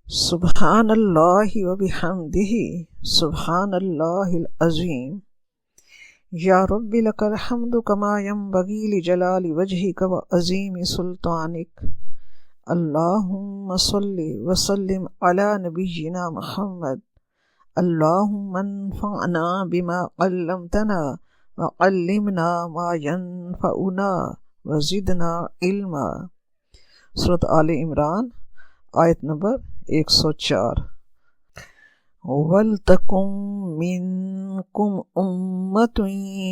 سبحان اللہ و بحمدہ سبحان اللہ العظیم یا رب لک الحمد کما ینبغی لجلال وجہک و عظیم سلطانک اللہم صلی وسلم علی نبینا محمد اللہم انفعنا بما علمتنا وعلمنا ما ینفعنا وزدنا علما۔ سورۃ آل عمران آیت نمبر 104۔ وَلْتَكُن مِّنكُمْ أُمَّةٌ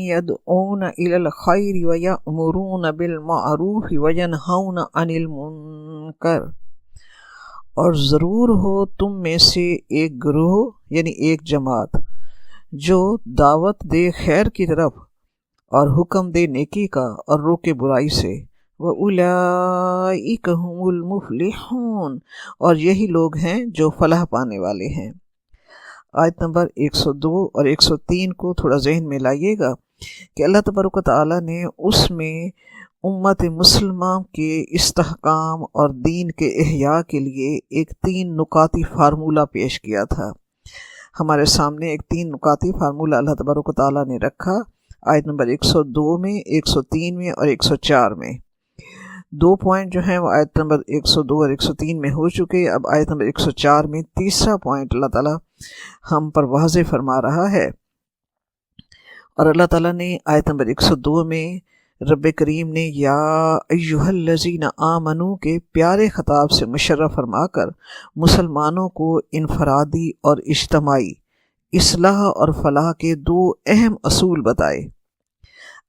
يَدْعُونَ إِلَى الْخَيْرِ وَيَأْمُرُونَ بِالْمَعْرُوفِ وَيَنْهَوْنَ عَنِ الْمُنكَرِ، اور ضرور ہو تم میں سے ایک گروہ یعنی ایک جماعت جو دعوت دے خیر کی طرف اور حکم دے نیکی کا اور روکے برائی سے۔ وَأُولَئِكَ هُمُ الْمُفْلِحُونَ، اور یہی لوگ ہیں جو فلاح پانے والے ہیں۔ آیت نمبر 102 اور 103 کو تھوڑا ذہن میں لائیے گا کہ اللہ تبارک و تعالیٰ نے اس میں امت مسلمہ کے استحکام اور دین کے احیاء کے لیے ایک 3 نکاتی فارمولہ پیش کیا تھا۔ ہمارے سامنے ایک 3 نکاتی فارمولہ اللہ تبارک و تعالیٰ نے رکھا آیت نمبر 102 میں، 103 میں اور 104 میں۔ 2 پوائنٹ جو ہیں وہ آیت نمبر 102 اور 103 میں ہو چکے۔ اب آیت نمبر 104 میں تیسرا پوائنٹ اللہ تعالیٰ ہم پر واضح فرما رہا ہے، اور اللہ تعالیٰ نے آیت نمبر 102 میں رب کریم نے یا ایہا الذین آمنو کے پیارے خطاب سے مشرف فرما کر مسلمانوں کو انفرادی اور اجتماعی اصلاح اور فلاح کے 2 اہم اصول بتائے۔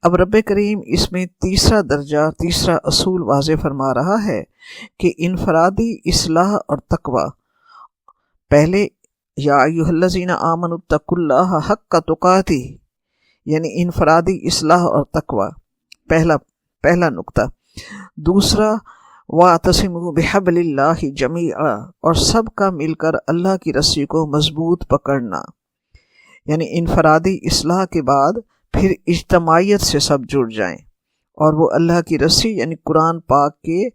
اب رب کریم اس میں تیسرا درجہ، تیسرا اصول واضح فرما رہا ہے کہ انفرادی اصلاح اور تقوی، پہلے یا ایھا الذین آمنوا اتقوا اللہ حق تقاتہ، یعنی انفرادی اصلاح اور تقوی پہلا نقطہ۔ دوسرا واعتصموا بحبل اللہ جمیعا، اور سب کا مل کر اللہ کی رسی کو مضبوط پکڑنا، یعنی انفرادی اصلاح کے بعد پھر اجتماعیت سے سب جڑ جائیں اور وہ اللہ کی رسی یعنی قرآن پاک کے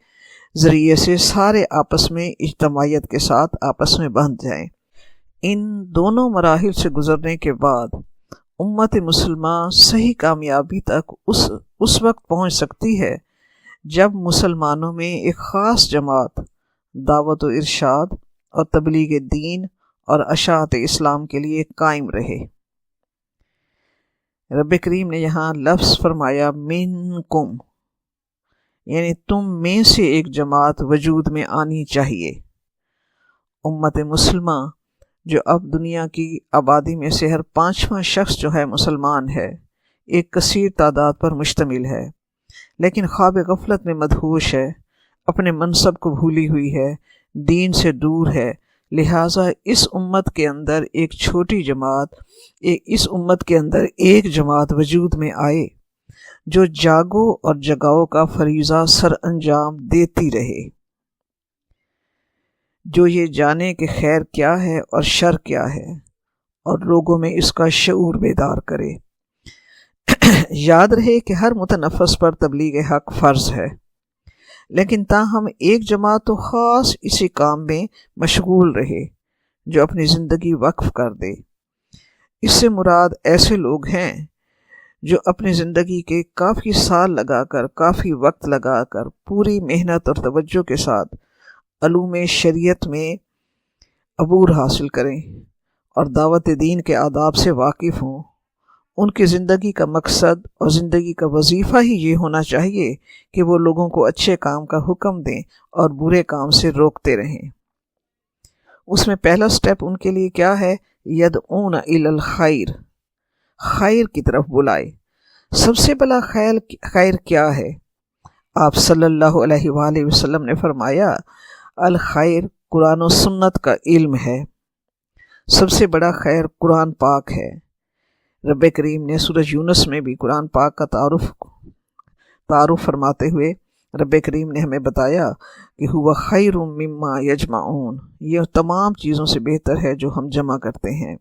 ذریعے سے سارے آپس میں اجتماعیت کے ساتھ آپس میں بندھ جائیں۔ ان دونوں مراحل سے گزرنے کے بعد امت مسلمہ صحیح کامیابی تک اس وقت پہنچ سکتی ہے جب مسلمانوں میں ایک خاص جماعت دعوت و ارشاد اور تبلیغ دین اور اشاعت اسلام کے لیے قائم رہے۔ رب کریم نے یہاں لفظ فرمایا منکم، یعنی تم میں سے ایک جماعت وجود میں آنی چاہیے۔ امت مسلمہ جو اب دنیا کی آبادی میں سے ہر 5واں شخص جو ہے مسلمان ہے، ایک کثیر تعداد پر مشتمل ہے، لیکن خواب غفلت میں مدہوش ہے، اپنے منصب کو بھولی ہوئی ہے، دین سے دور ہے۔ لہٰذا اس امت کے اندر ایک چھوٹی جماعت، اس امت کے اندر ایک جماعت وجود میں آئے جو جاگو اور جگاؤ کا فریضہ سر انجام دیتی رہے، جو یہ جانے کہ خیر کیا ہے اور شر کیا ہے اور لوگوں میں اس کا شعور بیدار کرے۔ یاد رہے کہ ہر متنفس پر تبلیغ حق فرض ہے، لیکن تاہم ایک جماعت تو خاص اسی کام میں مشغول رہے جو اپنی زندگی وقف کر دے۔ اس سے مراد ایسے لوگ ہیں جو اپنی زندگی کے کافی سال لگا کر، کافی وقت لگا کر پوری محنت اور توجہ کے ساتھ علوم شریعت میں عبور حاصل کریں اور دعوت دین کے آداب سے واقف ہوں۔ ان کی زندگی کا مقصد اور زندگی کا وظیفہ ہی یہ ہونا چاہیے کہ وہ لوگوں کو اچھے کام کا حکم دیں اور برے کام سے روکتے رہیں۔ اس میں پہلا سٹیپ ان کے لیے کیا ہے؟ یدعون الی الخیر، خیر کی طرف بلائے۔ سب سے بڑا خیر کیا ہے؟ آپ صلی اللہ علیہ وآلہ وسلم نے فرمایا الخیر قرآن و سنت کا علم ہے۔ سب سے بڑا خیر قرآن پاک ہے۔ رب کریم نے سورہ یونس میں بھی قرآن پاک کا تعارف فرماتے ہوئے رب کریم نے ہمیں بتایا کہ ہوا خیر مما یجمعون، یہ تمام چیزوں سے بہتر ہے جو ہم جمع کرتے ہیں۔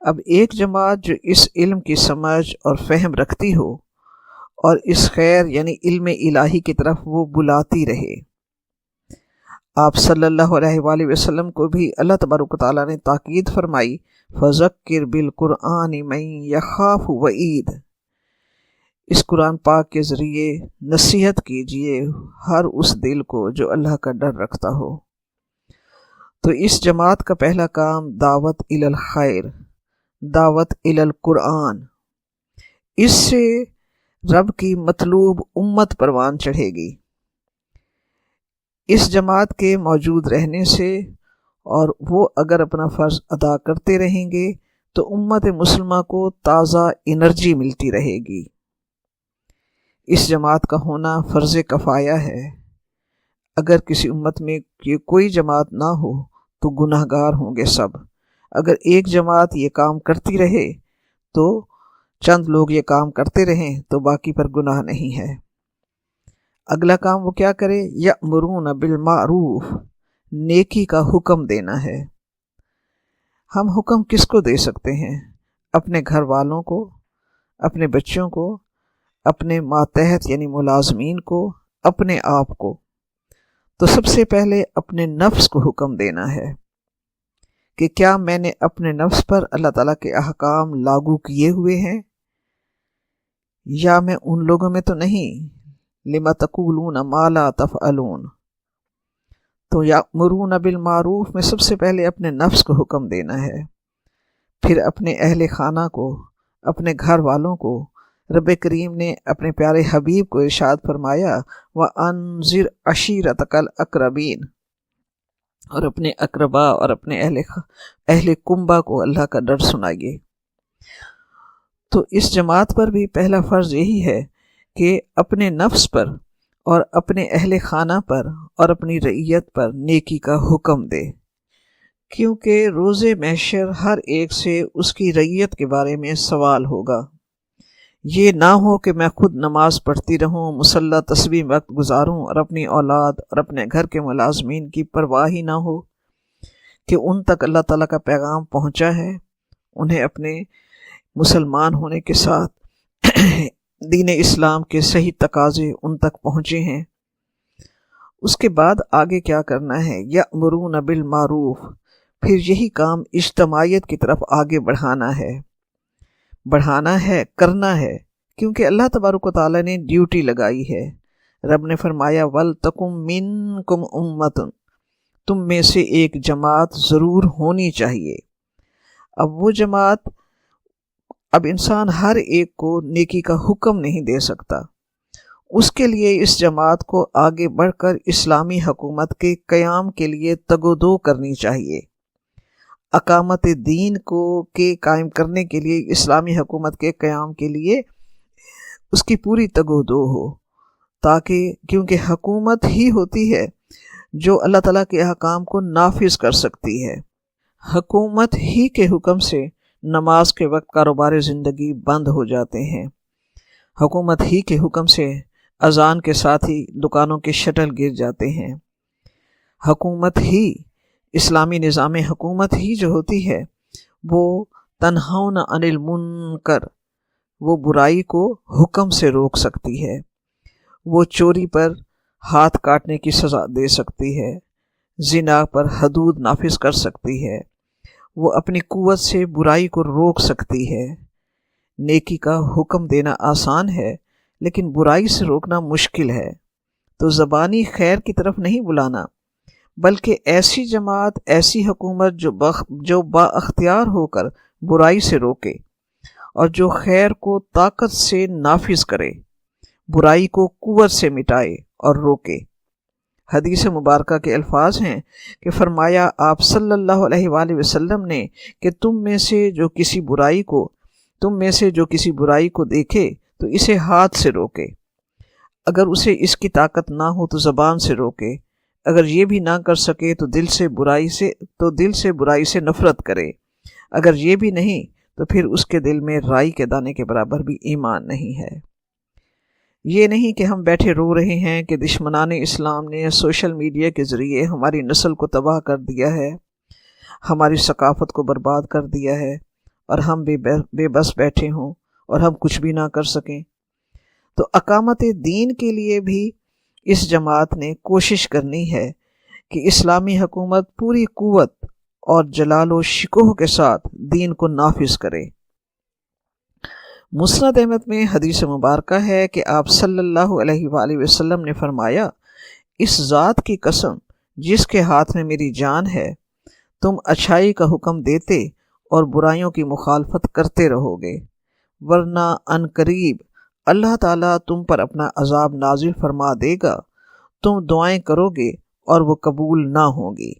اب ایک جماعت جو اس علم کی سمجھ اور فہم رکھتی ہو اور اس خیر یعنی علم الہی کی طرف وہ بلاتی رہے، آپ صلی اللہ علیہ وآلہ وسلم کو بھی اللہ تبارک و تعالیٰ نے تاکید فرمائی، فذکر بالقرآن من یخاف وعید، اس قرآن پاک کے ذریعے نصیحت کیجئے ہر اس دل کو جو اللہ کا ڈر رکھتا ہو۔ تو اس جماعت کا پہلا کام دعوت الی الخیر، دعوت الی القرآن، اس سے رب کی مطلوب امت پروان چڑھے گی۔ اس جماعت کے موجود رہنے سے اور وہ اگر اپنا فرض ادا کرتے رہیں گے تو امت مسلمہ کو تازہ انرجی ملتی رہے گی۔ اس جماعت کا ہونا فرض کفایہ ہے۔ اگر کسی امت میں یہ کوئی جماعت نہ ہو تو گناہ گار ہوں گے سب۔ اگر ایک جماعت یہ کام کرتی رہے تو چند لوگ یہ کام کرتے رہیں تو باقی پر گناہ نہیں ہے۔ اگلا کام وہ کیا کرے؟ یأمرون بالمعروف، نیکی کا حکم دینا ہے۔ ہم حکم کس کو دے سکتے ہیں؟ اپنے گھر والوں کو، اپنے بچوں کو، اپنے ماتحت یعنی ملازمین کو، اپنے آپ کو۔ تو سب سے پہلے اپنے نفس کو حکم دینا ہے کہ کیا میں نے اپنے نفس پر اللہ تعالیٰ کے احکام لاگو کیے ہوئے ہیں، یا میں ان لوگوں میں تو نہیں، لما تقولون ما لا تفعلون۔ تو یأمرون بالمعروف میں سب سے پہلے اپنے نفس کو حکم دینا ہے، پھر اپنے اہل خانہ کو، اپنے گھر والوں کو۔ رب کریم نے اپنے پیارے حبیب کو ارشاد فرمایا وَأَنذِرْ عَشِيرَتَكَ الْأَقْرَبِينَ، اور اپنے اقربا اور اپنے اہل کنبہ کو اللہ کا ڈر سنائیے۔ تو اس جماعت پر بھی پہلا فرض یہی ہے کہ اپنے نفس پر اور اپنے اہل خانہ پر اور اپنی رعیت پر نیکی کا حکم دے، کیونکہ روز محشر ہر ایک سے اس کی رعیت کے بارے میں سوال ہوگا۔ یہ نہ ہو کہ میں خود نماز پڑھتی رہوں، مصلی تسبیح وقت گزاروں اور اپنی اولاد اور اپنے گھر کے ملازمین کی پرواہ ہی نہ ہو کہ ان تک اللہ تعالیٰ کا پیغام پہنچا ہے، انہیں اپنے مسلمان ہونے کے ساتھ دین اسلام کے صحیح تقاضے ان تک پہنچے ہیں۔ اس کے بعد آگے کیا کرنا ہے؟ یأمرون بالمعروف، پھر یہی کام اجتماعیت کی طرف آگے بڑھانا ہے، کرنا ہے، کیونکہ اللہ تبارک و تعالیٰ نے ڈیوٹی لگائی ہے۔ رب نے فرمایا وَلْتَكُمْ مِنْكُمْ أُمَّةٌ، تم میں سے ایک جماعت ضرور ہونی چاہیے۔ اب وہ جماعت، اب انسان ہر ایک کو نیکی کا حکم نہیں دے سکتا، اس کے لیے اس جماعت کو آگے بڑھ کر اسلامی حکومت کے قیام کے لیے تگ و دو کرنی چاہیے۔ اقامت دین کو کے قائم کرنے کے لیے، اسلامی حکومت کے قیام کے لیے اس کی پوری تگ و دو ہو، تاکہ کیونکہ حکومت ہی ہوتی ہے جو اللہ تعالیٰ کے احکام کو نافذ کر سکتی ہے۔ حکومت ہی کے حکم سے نماز کے وقت کاروبار زندگی بند ہو جاتے ہیں، حکومت ہی کے حکم سے اذان کے ساتھ ہی دکانوں کے شٹر گر جاتے ہیں۔ حکومت ہی، اسلامی نظام حکومت ہی جو ہوتی ہے وہ تنہون عن المنکر، وہ برائی کو حکم سے روک سکتی ہے، وہ چوری پر ہاتھ کاٹنے کی سزا دے سکتی ہے، زنا پر حدود نافذ کر سکتی ہے، وہ اپنی قوت سے برائی کو روک سکتی ہے۔ نیکی کا حکم دینا آسان ہے لیکن برائی سے روکنا مشکل ہے۔ تو زبانی خیر کی طرف نہیں بلانا، بلکہ ایسی جماعت، ایسی حکومت جو با اختیار ہو کر برائی سے روکے اور جو خیر کو طاقت سے نافذ کرے، برائی کو قوت سے مٹائے اور روکے۔ حدیث مبارکہ کے الفاظ ہیں کہ فرمایا آپ صلی اللہ علیہ وآلہ وسلم نے کہ تم میں سے جو کسی برائی کو دیکھے تو اسے ہاتھ سے روکے، اگر اسے اس کی طاقت نہ ہو تو زبان سے روکے، اگر یہ بھی نہ کر سکے تو دل سے برائی سے نفرت کرے، اگر یہ بھی نہیں تو پھر اس کے دل میں رائی کے دانے کے برابر بھی ایمان نہیں ہے۔ یہ نہیں کہ ہم بیٹھے رو رہے ہیں کہ دشمنان اسلام نے سوشل میڈیا کے ذریعے ہماری نسل کو تباہ کر دیا ہے، ہماری ثقافت کو برباد کر دیا ہے، اور ہم بے بس بیٹھے ہوں اور ہم کچھ بھی نہ کر سکیں۔ تو اقامت دین کے لیے بھی اس جماعت نے کوشش کرنی ہے کہ اسلامی حکومت پوری قوت اور جلال و شکوہ کے ساتھ دین کو نافذ کرے۔ مسند احمد میں حدیث مبارکہ ہے کہ آپ صلی اللہ علیہ وآلہ وسلم نے فرمایا، اس ذات کی قسم جس کے ہاتھ میں میری جان ہے، تم اچھائی کا حکم دیتے اور برائیوں کی مخالفت کرتے رہو گے، ورنہ ان قریب اللہ تعالیٰ تم پر اپنا عذاب نازل فرما دے گا، تم دعائیں کرو گے اور وہ قبول نہ ہوں گی۔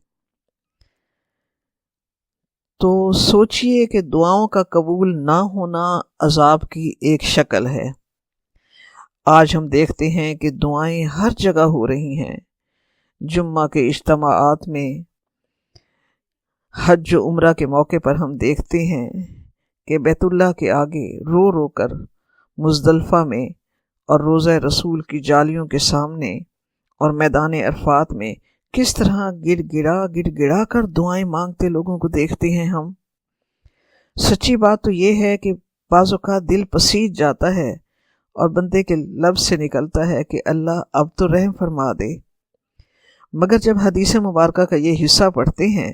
تو سوچئے کہ دعاؤں کا قبول نہ ہونا عذاب کی ایک شکل ہے۔ آج ہم دیکھتے ہیں کہ دعائیں ہر جگہ ہو رہی ہیں، جمعہ کے اجتماعات میں، حج و عمرہ کے موقع پر ہم دیکھتے ہیں کہ بیت اللہ کے آگے رو رو کر، مزدلفہ میں اور روضہ رسول کی جالیوں کے سامنے اور میدان عرفات میں کس طرح گڑ گڑا کر دعائیں مانگتے لوگوں کو دیکھتے ہیں ہم۔ سچی بات تو یہ ہے کہ بعض اوقات دل پسیج جاتا ہے اور بندے کے لب سے نکلتا ہے کہ اللہ اب تو رحم فرما دے، مگر جب حدیث مبارکہ کا یہ حصہ پڑھتے ہیں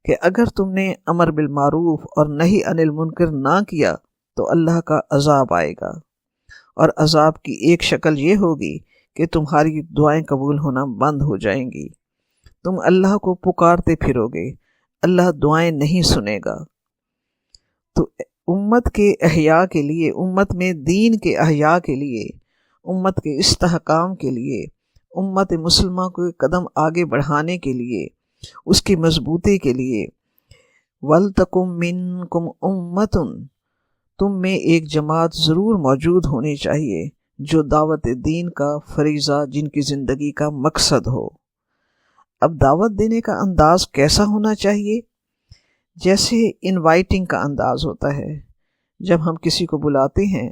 کہ اگر تم نے امر بالمعروف اور نہی عن المنکر نہ کیا تو اللہ کا عذاب آئے گا، اور عذاب کی ایک شکل یہ ہوگی کہ تمہاری دعائیں قبول ہونا بند ہو جائیں گی، تم اللہ کو پکارتے پھرو گے، اللہ دعائیں نہیں سنے گا۔ تو امت کے احیاء کے لیے، امت میں دین کے احیاء کے لیے، امت کے استحکام کے لیے، امت مسلمہ کو قدم آگے بڑھانے کے لیے، اس کی مضبوطی کے لیے، وَلْتَكُمْ مِنْكُمْ أُمَّةٌ، تم میں ایک جماعت ضرور موجود ہونی چاہیے جو دعوت دین کا فریضہ، جن کی زندگی کا مقصد ہو۔ اب دعوت دینے کا انداز کیسا ہونا چاہیے؟ جیسے انوائٹنگ کا انداز ہوتا ہے، جب ہم کسی کو بلاتے ہیں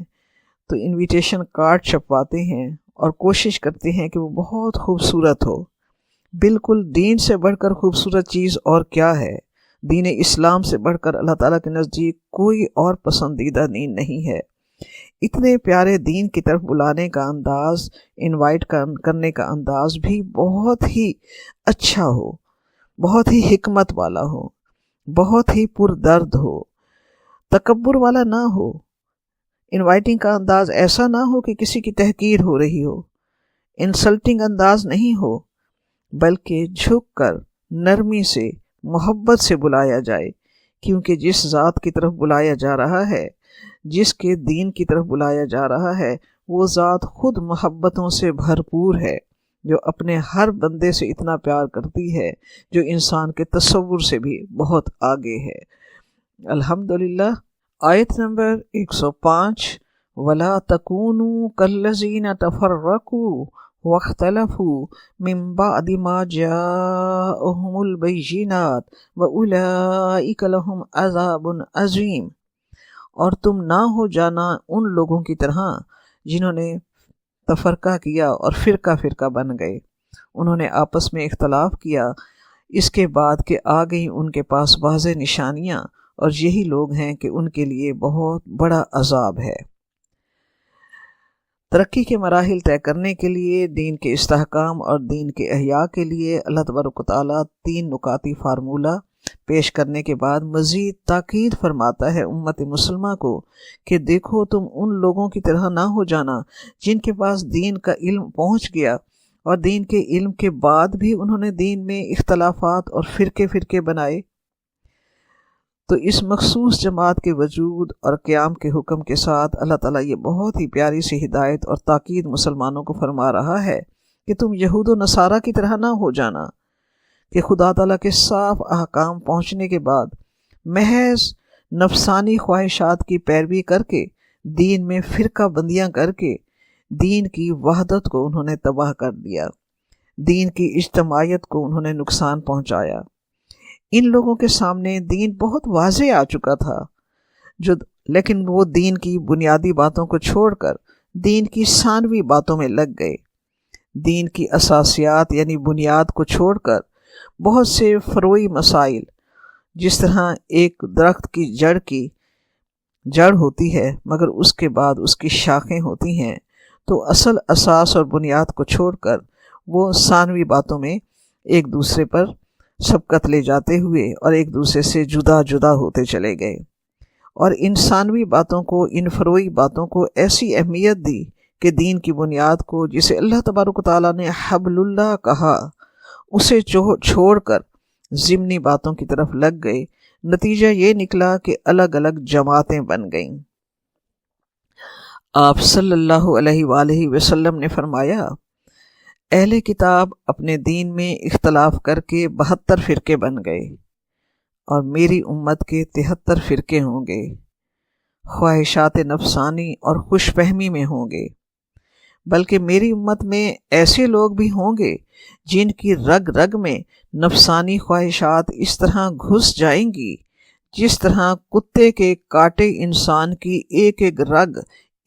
تو انویٹیشن کارڈ چھپواتے ہیں اور کوشش کرتے ہیں کہ وہ بہت خوبصورت ہو۔ بالکل دین سے بڑھ کر خوبصورت چیز اور کیا ہے؟ دین اسلام سے بڑھ کر اللہ تعالیٰ کے نزدیک کوئی اور پسندیدہ دین نہیں ہے۔ اتنے پیارے دین کی طرف بلانے کا انداز، انوائٹ کرنے کا انداز بھی بہت ہی اچھا ہو، بہت ہی حکمت والا ہو، بہت ہی پردرد ہو، تکبر والا نہ ہو۔ انوائٹنگ کا انداز ایسا نہ ہو کہ کسی کی تحقیر ہو رہی ہو، انسلٹنگ انداز نہیں ہو، بلکہ جھک کر نرمی سے، محبت سے بلایا جائے، کیونکہ جس ذات کی طرف بلایا جا رہا ہے، جس کے دین کی طرف بلایا جا رہا ہے، وہ ذات خود محبتوں سے بھرپور ہے، جو اپنے ہر بندے سے اتنا پیار کرتی ہے جو انسان کے تصور سے بھی بہت آگے ہے۔ الحمدللہ۔ آیت نمبر 105، وَلَا تَكُونُوا كَالَّذِينَ تَفَرَّقُوا وَاخْتَلَفُوا مِن بَعْدِ مَا جَاءَهُمُ الْبَيِّنَاتُ وَأُولَئِكَ لَهُمْ عَذَابٌ عَظِيمٌ، اور تم نہ ہو جانا ان لوگوں کی طرح جنہوں نے تفرقہ کیا اور فرقہ فرقہ بن گئے، انہوں نے آپس میں اختلاف کیا اس کے بعد کہ آ گئی ان کے پاس واضح نشانیاں، اور یہی لوگ ہیں کہ ان کے لیے بہت بڑا عذاب ہے۔ ترقی کے مراحل طے کرنے کے لیے، دین کے استحکام اور دین کے احیاء کے لیے اللہ تبارک و تعالیٰ 3 نکاتی فارمولہ پیش کرنے کے بعد مزید تاکید فرماتا ہے امت مسلمہ کو کہ دیکھو تم ان لوگوں کی طرح نہ ہو جانا جن کے پاس دین کا علم پہنچ گیا، اور دین کے علم کے بعد بھی انہوں نے دین میں اختلافات اور فرقے بنائے۔ تو اس مخصوص جماعت کے وجود اور قیام کے حکم کے ساتھ اللہ تعالیٰ یہ بہت ہی پیاری سی ہدایت اور تاکید مسلمانوں کو فرما رہا ہے کہ تم یہود و نصارہ کی طرح نہ ہو جانا، کہ خدا تعالیٰ کے صاف احکام پہنچنے کے بعد محض نفسانی خواہشات کی پیروی کر کے، دین میں فرقہ بندیاں کر کے، دین کی وحدت کو انہوں نے تباہ کر دیا، دین کی اجتماعیت کو انہوں نے نقصان پہنچایا۔ ان لوگوں کے سامنے دین بہت واضح آ چکا تھا، لیکن وہ دین کی بنیادی باتوں کو چھوڑ کر دین کی ثانوی باتوں میں لگ گئے، دین کی اساسیات یعنی بنیاد کو چھوڑ کر بہت سے فروعی مسائل، جس طرح ایک درخت کی جڑ ہوتی ہے مگر اس کے بعد اس کی شاخیں ہوتی ہیں، تو اصل اساس اور بنیاد کو چھوڑ کر وہ ثانوی باتوں میں ایک دوسرے پر سبقت لے جاتے ہوئے اور ایک دوسرے سے جدا جدا ہوتے چلے گئے، اور انسانوی باتوں کو، ان فروئی باتوں کو ایسی اہمیت دی کہ دین کی بنیاد کو، جسے اللہ تبارک و تعالیٰ نے حبل اللہ کہا، اسے چھوڑ کر ضمنی باتوں کی طرف لگ گئے۔ نتیجہ یہ نکلا کہ الگ الگ جماعتیں بن گئیں۔ آپ صلی اللہ علیہ وآلہ وسلم نے فرمایا، اہل کتاب اپنے دین میں اختلاف کر کے 72 فرقے بن گئے، اور میری امت کے 73 فرقے ہوں گے، خواہشات نفسانی اور خوش فہمی میں ہوں گے۔ بلکہ میری امت میں ایسے لوگ بھی ہوں گے جن کی رگ رگ میں نفسانی خواہشات اس طرح گھس جائیں گی جس طرح کتے کے کاٹے انسان کی ایک ایک رگ،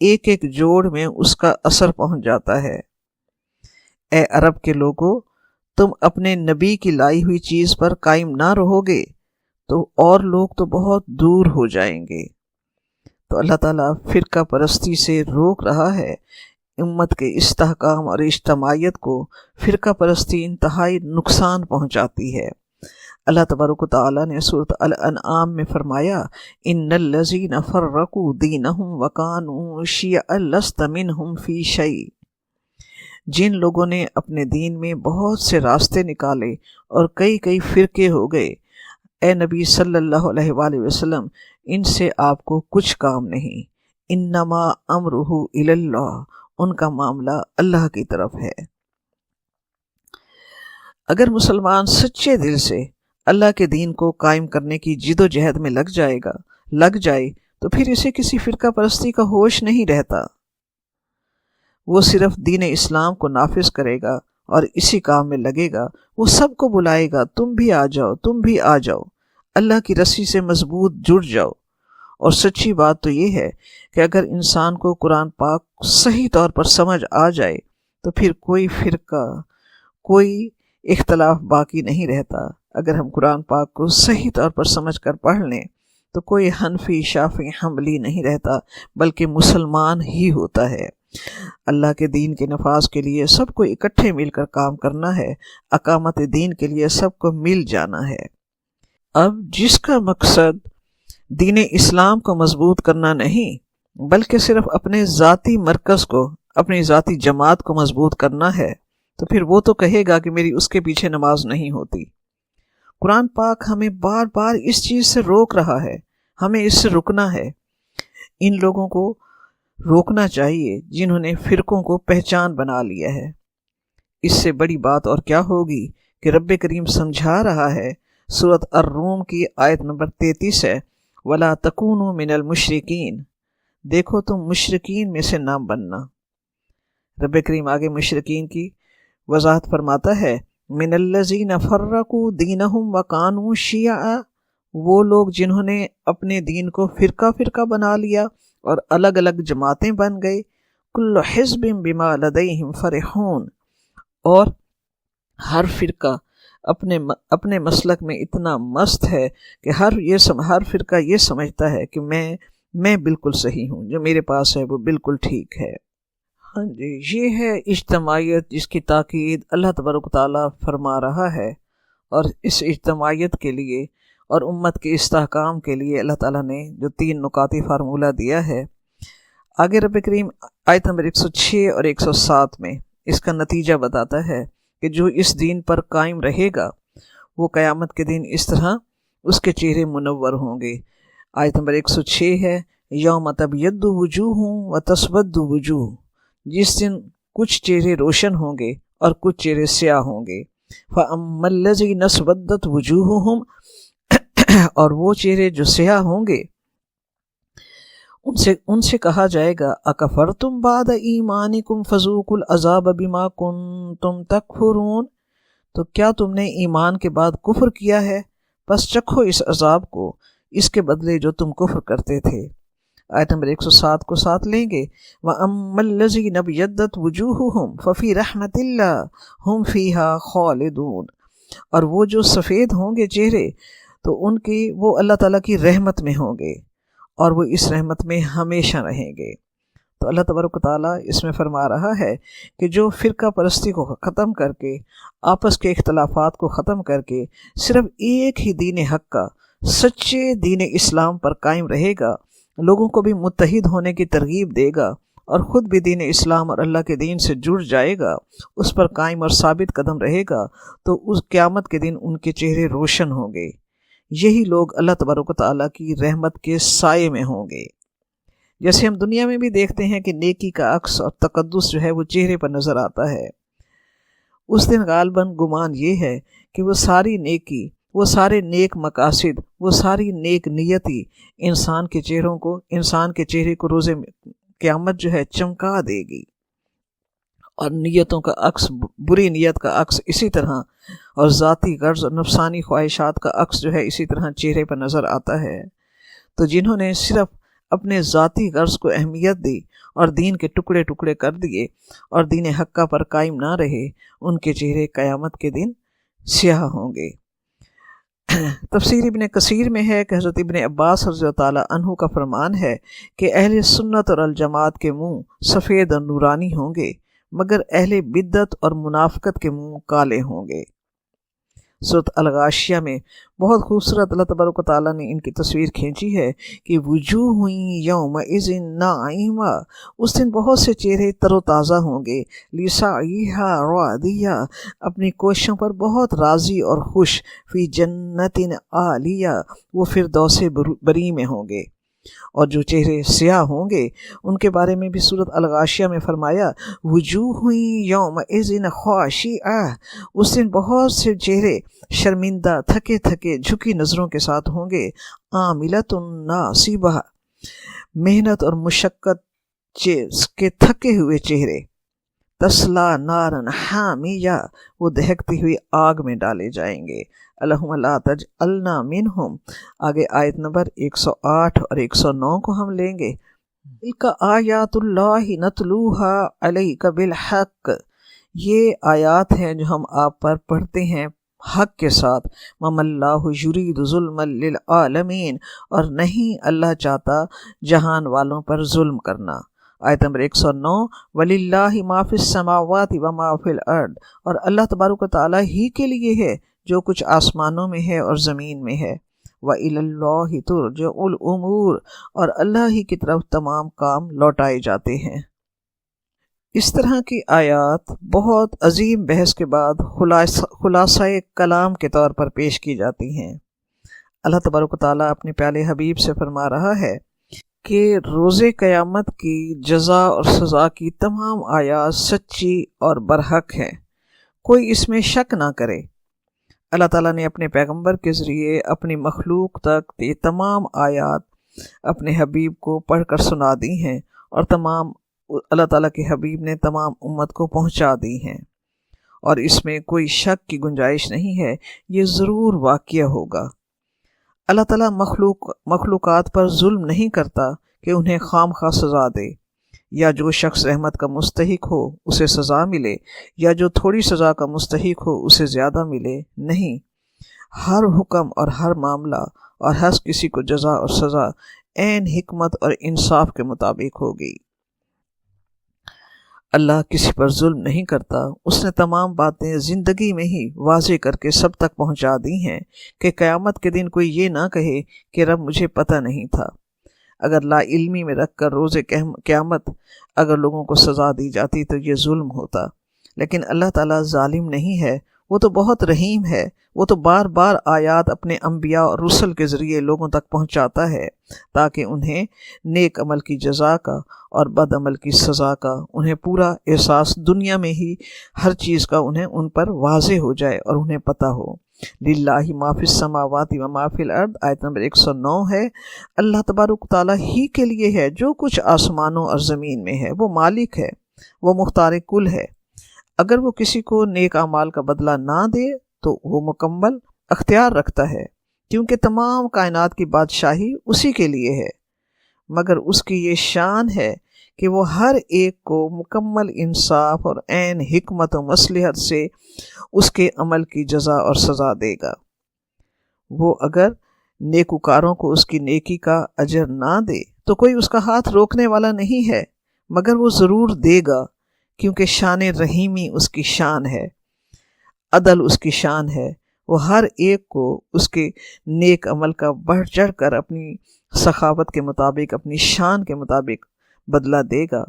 ایک ایک جوڑ میں اس کا اثر پہنچ جاتا ہے۔ اے عرب کے لوگو، تم اپنے نبی کی لائی ہوئی چیز پر قائم نہ رہو گے تو اور لوگ تو بہت دور ہو جائیں گے۔ تو اللہ تعالیٰ فرقہ پرستی سے روک رہا ہے۔ امت کے استحکام اور اجتماعیت کو فرقہ پرستی انتہائی نقصان پہنچاتی ہے۔ اللہ تبارک و تعالیٰ نے سورۃ الانعام میں فرمایا، ان الذین فرقوا دینہم وکانوا شیعا لست منہم فی شیء۔ جن لوگوں نے اپنے دین میں بہت سے راستے نکالے اور کئی کئی فرقے ہو گئے، اے نبی صلی اللہ علیہ وآلہ وسلم، ان سے آپ کو کچھ کام نہیں۔ انما امرہ الی اللہ، ان کا معاملہ اللہ کی طرف ہے۔ اگر مسلمان سچے دل سے اللہ کے دین کو قائم کرنے کی جد و جہد میں لگ جائے تو پھر اسے کسی فرقہ پرستی کا ہوش نہیں رہتا۔ وہ صرف دین اسلام کو نافذ کرے گا اور اسی کام میں لگے گا۔ وہ سب کو بلائے گا، تم بھی آ جاؤ، تم بھی آ جاؤ، اللہ کی رسی سے مضبوط جڑ جاؤ۔ اور سچی بات تو یہ ہے کہ اگر انسان کو قرآن پاک صحیح طور پر سمجھ آ جائے تو پھر کوئی فرقہ، کوئی اختلاف باقی نہیں رہتا۔ اگر ہم قرآن پاک کو صحیح طور پر سمجھ کر پڑھ لیں تو کوئی حنفی، شافعی، حنبلی نہیں رہتا، بلکہ مسلمان ہی ہوتا ہے۔ اللہ کے دین کے نفاذ کے لیے سب کو اکٹھے مل کر کام کرنا ہے، اقامت دین کے لیے سب کو مل جانا ہے۔ اب جس کا مقصد دین اسلام کو مضبوط کرنا نہیں بلکہ صرف اپنے ذاتی مرکز کو، اپنی ذاتی جماعت کو مضبوط کرنا ہے، تو پھر وہ تو کہے گا کہ میری اس کے پیچھے نماز نہیں ہوتی۔ قرآن پاک ہمیں بار بار اس چیز سے روک رہا ہے، ہمیں اس سے رکنا ہے۔ ان لوگوں کو روکنا چاہیے جنہوں نے فرقوں کو پہچان بنا لیا ہے۔ اس سے بڑی بات اور کیا ہوگی کہ رب کریم سمجھا رہا ہے، سورۃ الروم کی آیت نمبر 33 ہے، وَلَا تَكُونُوا مِنَ الْمُشْرِكِينَ، دیکھو تم مشرکین میں سے نہ بننا۔ رب کریم آگے مشرکین کی وضاحت فرماتا ہے، من الذین فرقوا دینہم وکانوا شیعا، وہ لوگ جنہوں نے اپنے دین کو فرقہ فرقہ بنا لیا اور الگ الگ جماعتیں بن گئے، کل حزب بما لدیہم فرحون، اور ہر فرقہ اپنے مسلک میں اتنا مست ہے کہ ہر فرقہ یہ سمجھتا ہے کہ میں بالکل صحیح ہوں، جو میرے پاس ہے وہ بالکل ٹھیک ہے۔ ہاں جی، یہ ہے اجتماعیت جس کی تاکید اللہ تبارک و تعالیٰ فرما رہا ہے، اور اس اجتماعیت کے لیے اور امت کے استحکام کے لیے اللہ تعالیٰ نے جو 3 نکاتی فارمولہ دیا ہے۔ آگے رب کریم آیت نمبر 106 اور 107 میں اس کا نتیجہ بتاتا ہے کہ جو اس دین پر قائم رہے گا وہ قیامت کے دن اس طرح اس کے چہرے منور ہوں گے۔ آیت نمبر 106 ہے، یوم تبیض وجوہ وتسود وجوہ، جس دن کچھ چہرے روشن ہوں گے اور کچھ چہرے سیاہ ہوں گے۔ فَأَمَّا الَّذِينَ اسْوَدَّتْ وُجُوهُهُمْ، اور وہ چہرے جو سیاہ ہوں گے ان سے کہا جائے گا، اَكَفَرْتُمْ بَعْدَ إِيمَانِكُمْ فَذُوقُوا الْعَذَابَ بِمَا كُنْتُمْ تَكْفُرُونَ، تو کیا تم نے ایمان کے بعد کفر کیا ہے؟ بس چکھو اس عذاب کو، اس کے بدلے جو تم کفر کرتے تھے۔ آیت نمبر 107 کو ساتھ لیں گے، وَأَمَّا الَّذِينَ ابْيَضَّتْ وُجُوهُهُمْ فَفِي رَحْمَةِ اللَّهِ هُمْ فِيهَا خَالِدُونَ، اور وہ جو سفید ہوں گے چہرے تو ان کی وہ اللہ تعالیٰ کی رحمت میں ہوں گے اور وہ اس رحمت میں ہمیشہ رہیں گے۔ تو اللہ تبارک و تعالیٰ اس میں فرما رہا ہے کہ جو فرقہ پرستی کو ختم کر کے، آپس کے اختلافات کو ختم کر کے صرف ایک ہی دین حق کا، سچے دین اسلام پر قائم رہے گا، لوگوں کو بھی متحد ہونے کی ترغیب دے گا اور خود بھی دین اسلام اور اللہ کے دین سے جڑ جائے گا، اس پر قائم اور ثابت قدم رہے گا، تو اس قیامت کے دن ان کے چہرے روشن ہوں گے۔ یہی لوگ اللہ تبارک و تعالیٰ کی رحمت کے سائے میں ہوں گے۔ جیسے ہم دنیا میں بھی دیکھتے ہیں کہ نیکی کا عکس اور تقدس جو ہے وہ چہرے پر نظر آتا ہے، اس دن غالباً گمان یہ ہے کہ وہ ساری نیکی، وہ سارے نیک مقاصد، وہ ساری نیک نیتی انسان کے چہرے کو روز قیامت جو ہے چمکا دے گی، اور نیتوں کا عکس، بری نیت کا عکس اسی طرح، اور ذاتی غرض اور نفسانی خواہشات کا عکس جو ہے اسی طرح چہرے پر نظر آتا ہے۔ تو جنہوں نے صرف اپنے ذاتی غرض کو اہمیت دی اور دین کے ٹکڑے ٹکڑے کر دیے اور دین حقہ پر قائم نہ رہے، ان کے چہرے قیامت کے دن سیاہ ہوں گے۔ تفسیر ابن کثیر میں ہے کہ حضرت ابن عباس رضی اللہ تعالیٰ عنہ کا فرمان ہے کہ اہل سنت اور الجماعت کے منہ سفید اور نورانی ہوں گے، مگر اہل بدعت اور منافقت کے منہ کالے ہوں گے۔ سورۃ الغاشیہ میں بہت خوبصورت اللہ تبارک و تعالیٰ نے ان کی تصویر کھینچی ہے کہ وجوہ یومئذ ناعمہ، اس دن بہت سے چہرے تر و تازہ ہوں گے، لسعیہا راضیہ، اپنی کوششوں پر بہت راضی اور خوش، فی جنت عالیہ، وہ فردوس بری میں ہوں گے۔ اور جو چہرے سیاہ ہوں گے ان کے بارے میں بھی سورۃ الغاشیہ میں فرمایا وجوہ یومئذ خاشعہ، اس دن بہت سے چہرے شرمندہ، تھکے تھکے، جھکی نظروں کے ساتھ ہوں گے، عاملۃ ناصبہ، محنت اور مشقت کے تھکے ہوئے چہرے، تسلا نارن حامیہ، وہ دہکتی ہوئی آگ میں ڈالے جائیں گے۔ اللہم لا تجعلنا منہم۔ آگے آیت نمبر 108 اور 109 کو ہم لیں گے۔ تلک آیات اللہ نتلوہا علیک بالحق، یہ آیات ہیں جو ہم آپ پر پڑھتے ہیں حق کے ساتھ۔ وما اللہ یرید ظلما للعالمین، اور نہیں اللہ چاہتا جہان والوں پر ظلم کرنا۔ آیت نمبر 109، وَلِلَّهِ مَا فِي السَّمَاوَاتِ وَمَا فِي الْأَرْضِ، اور اللہ تبارک و تعالیٰ ہی کے لیے ہے جو کچھ آسمانوں میں ہے اور زمین میں ہے۔ وَإِلَى اللَّهِ تُرْجَعُ الْأُمُورُ، اور اللہ ہی کی طرف تمام کام لوٹائے جاتے ہیں۔ اس طرح کی آیات بہت عظیم بحث کے بعد خلاصہ کلام کے طور پر پیش کی جاتی ہیں۔ اللہ تبارک و تعالیٰ اپنے پیارے حبیب سے فرما رہا ہے کہ روز قیامت کی جزا اور سزا کی تمام آیات سچی اور برحق ہیں، کوئی اس میں شک نہ کرے۔ اللہ تعالیٰ نے اپنے پیغمبر کے ذریعے اپنی مخلوق تک یہ تمام آیات اپنے حبیب کو پڑھ کر سنا دی ہیں، اور اللہ تعالیٰ کے حبیب نے تمام امت کو پہنچا دی ہیں، اور اس میں کوئی شک کی گنجائش نہیں ہے، یہ ضرور واقعہ ہوگا۔ اللہ تعالیٰ مخلوقات پر ظلم نہیں کرتا کہ انہیں خام خواہ سزا دے، یا جو شخص رحمت کا مستحق ہو اسے سزا ملے، یا جو تھوڑی سزا کا مستحق ہو اسے زیادہ ملے، نہیں، ہر حکم اور ہر معاملہ اور ہر کسی کو جزا اور سزا عین حکمت اور انصاف کے مطابق ہوگی۔ اللہ کسی پر ظلم نہیں کرتا، اس نے تمام باتیں زندگی میں ہی واضح کر کے سب تک پہنچا دی ہیں کہ قیامت کے دن کوئی یہ نہ کہے کہ رب مجھے پتہ نہیں تھا۔ اگر لا علمی میں رکھ کر روز قیامت اگر لوگوں کو سزا دی جاتی تو یہ ظلم ہوتا، لیکن اللہ تعالیٰ ظالم نہیں ہے، وہ تو بہت رحیم ہے، وہ تو بار بار آیات اپنے انبیاء اور رسل کے ذریعے لوگوں تک پہنچاتا ہے تاکہ انہیں نیک عمل کی جزا کا اور بد عمل کی سزا کا انہیں پورا احساس دنیا میں ہی ہر چیز کا انہیں ان پر واضح ہو جائے اور انہیں پتہ ہو۔ للہ ما فی السماوات و ما فی الارض، آیت نمبر 109 ہے، اللہ تبارک تعالیٰ ہی کے لیے ہے جو کچھ آسمانوں اور زمین میں ہے، وہ مالک ہے، وہ مختار کل ہے۔ اگر وہ کسی کو نیک اعمال کا بدلہ نہ دے تو وہ مکمل اختیار رکھتا ہے، کیونکہ تمام کائنات کی بادشاہی اسی کے لیے ہے، مگر اس کی یہ شان ہے کہ وہ ہر ایک کو مکمل انصاف اور عین حکمت و مصلحت سے اس کے عمل کی جزا اور سزا دے گا۔ وہ اگر نیکوکاروں کو اس کی نیکی کا اجر نہ دے تو کوئی اس کا ہاتھ روکنے والا نہیں ہے، مگر وہ ضرور دے گا، کیونکہ شان رحیمی اس کی شان ہے، عدل اس کی شان ہے۔ وہ ہر ایک کو اس کے نیک عمل کا بڑھ چڑھ کر اپنی سخاوت کے مطابق، اپنی شان کے مطابق بدلہ دے گا،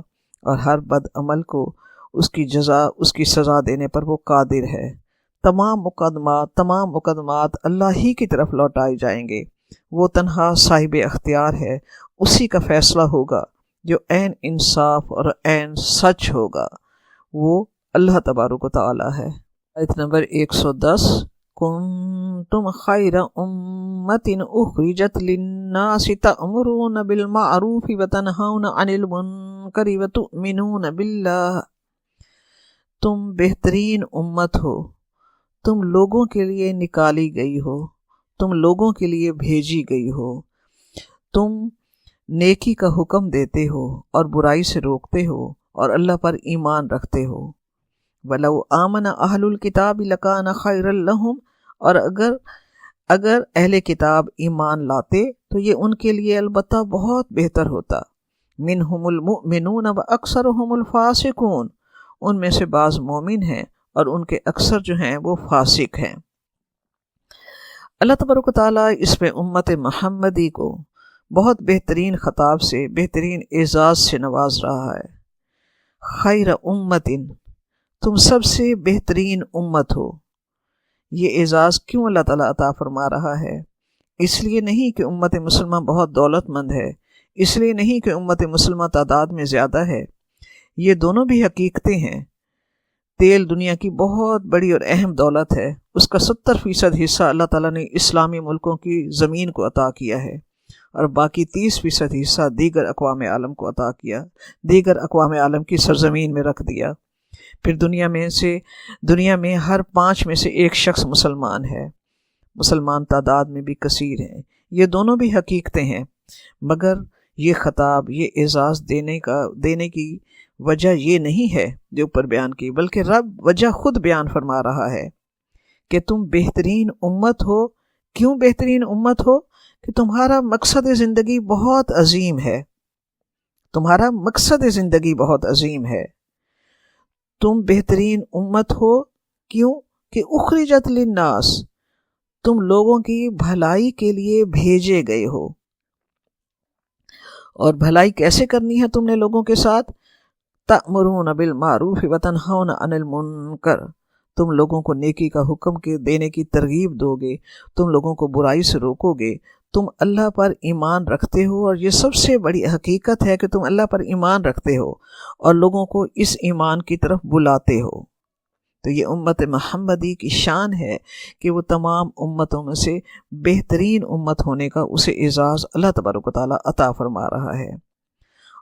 اور ہر بد عمل کو اس کی جزا، اس کی سزا دینے پر وہ قادر ہے۔ تمام مقدمات اللہ ہی کی طرف لوٹائے جائیں گے۔ وہ تنہا صاحب اختیار ہے، اسی کا فیصلہ ہوگا جو عین انصاف اور عین سچ ہوگا۔ وہ اللہ تبارک و تعالی ہے۔ آیت نمبر 110، کنتم خیر امت اخرجت للناس تأمرون بالمعروف وتنہون عن المنکر وتؤمنون باللہ۔ تم بہترین امت ہو، تم لوگوں کے لیے نکالی گئی ہو، تم لوگوں کے لیے بھیجی گئی ہو، تم نیکی کا حکم دیتے ہو اور برائی سے روکتے ہو اور اللہ پر ایمان رکھتے ہو۔ وَلَوْ آمَنَ أَهْلُ الْكِتَابِ لَكَانَ خَيْرًا لَهُمْ، اور اگر اہل کتاب ایمان لاتے تو یہ ان کے لیے البتہ بہت بہتر ہوتا۔ مِنْهُمُ الْمُؤْمِنُونَ وَأَكْثَرُهُمُ الْفَاسِقُونَ، ان میں سے بعض مومن ہیں اور ان کے اکثر جو ہیں وہ فاسق ہیں۔ اللہ تبارک و تعالیٰ اس میں امت محمدی کو بہت بہترین خطاب سے، بہترین اعزاز سے نواز رہا ہے۔ خیر امتن، تم سب سے بہترین امت ہو۔ یہ اعزاز کیوں اللہ تعالیٰ عطا فرما رہا ہے؟ اس لیے نہیں کہ امت مسلمہ بہت دولت مند ہے، اس لیے نہیں کہ امت مسلمہ تعداد میں زیادہ ہے۔ یہ دونوں بھی حقیقتیں ہیں۔ تیل دنیا کی بہت بڑی اور اہم دولت ہے، اس کا 70% حصہ اللہ تعالیٰ نے اسلامی ملکوں کی زمین کو عطا کیا ہے، اور باقی 30% حصہ دیگر اقوام عالم کو عطا کیا، دیگر اقوام عالم کی سرزمین میں رکھ دیا۔ پھر دنیا میں ہر 5 میں سے 1 شخص مسلمان ہے، مسلمان تعداد میں بھی کثیر ہیں۔ یہ دونوں بھی حقیقتیں ہیں، مگر یہ خطاب، یہ اعزاز دینے کی وجہ یہ نہیں ہے جو اوپر بیان کی، بلکہ رب وجہ خود بیان فرما رہا ہے کہ تم بہترین امت ہو۔ کیوں بہترین امت ہو؟ کہ تمہارا مقصد زندگی بہت عظیم ہے، تمہارا مقصد زندگی بہت عظیم ہے۔ تم بہترین امت ہو کیوں؟ کہ اخرجت للناس، تم لوگوں کی بھلائی کے لیے بھیجے گئے ہو۔ اور بھلائی کیسے کرنی ہے تم نے لوگوں کے ساتھ؟ تأمرون بالمعروف وتنہون عن المنکر، تم لوگوں کو نیکی کا حکم دینے کی ترغیب دو گے، تم لوگوں کو برائی سے روکو گے، تم اللہ پر ایمان رکھتے ہو، اور یہ سب سے بڑی حقیقت ہے کہ تم اللہ پر ایمان رکھتے ہو اور لوگوں کو اس ایمان کی طرف بلاتے ہو۔ تو یہ امت محمدی کی شان ہے کہ وہ تمام امتوں میں سے بہترین امت ہونے کا اسے اعزاز اللہ تبارک و تعالیٰ عطا فرما رہا ہے۔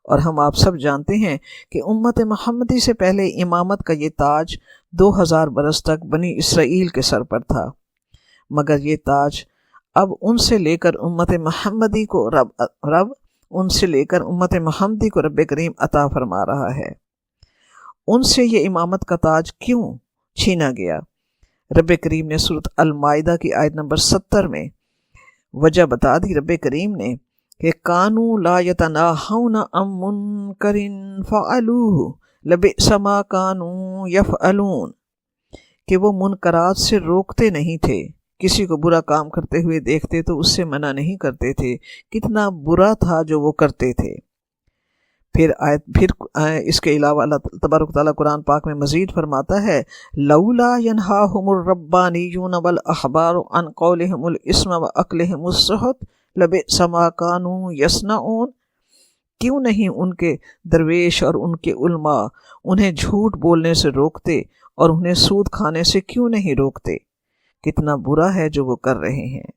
اور ہم آپ سب جانتے ہیں کہ امت محمدی سے پہلے امامت کا یہ تاج 2000 برس تک بنی اسرائیل کے سر پر تھا، مگر یہ تاج اب ان سے لے کر امت محمدی کو رب کریم عطا فرما رہا ہے۔ ان سے یہ امامت کا تاج کیوں چھینا گیا؟ رب کریم نے سورۃ المائدہ کی آیت نمبر 70 میں وجہ بتا دی۔ رب کریم نے کہ کانوا لا یتناہون عن منکر فعلوہ لبئس ما کانوا یفعلون، کہ وہ منکرات سے روکتے نہیں تھے، کسی کو برا کام کرتے ہوئے دیکھتے تو اس سے منع نہیں کرتے تھے، کتنا برا تھا جو وہ کرتے تھے۔ پھر اس کے علاوہ اللہ تبارک و تعالیٰ قرآن پاک میں مزید فرماتا ہے لولا ینہاہم الربانیون والاحبار عن قولہم الاسم واکلہم السحت لبئس ما کانوا یصنعون، کیوں نہیں ان کے درویش اور ان کے علماء انہیں جھوٹ بولنے سے روکتے اور انہیں سود کھانے سے کیوں نہیں روکتے؟ کتنا برا ہے جو وہ کر رہے ہیں۔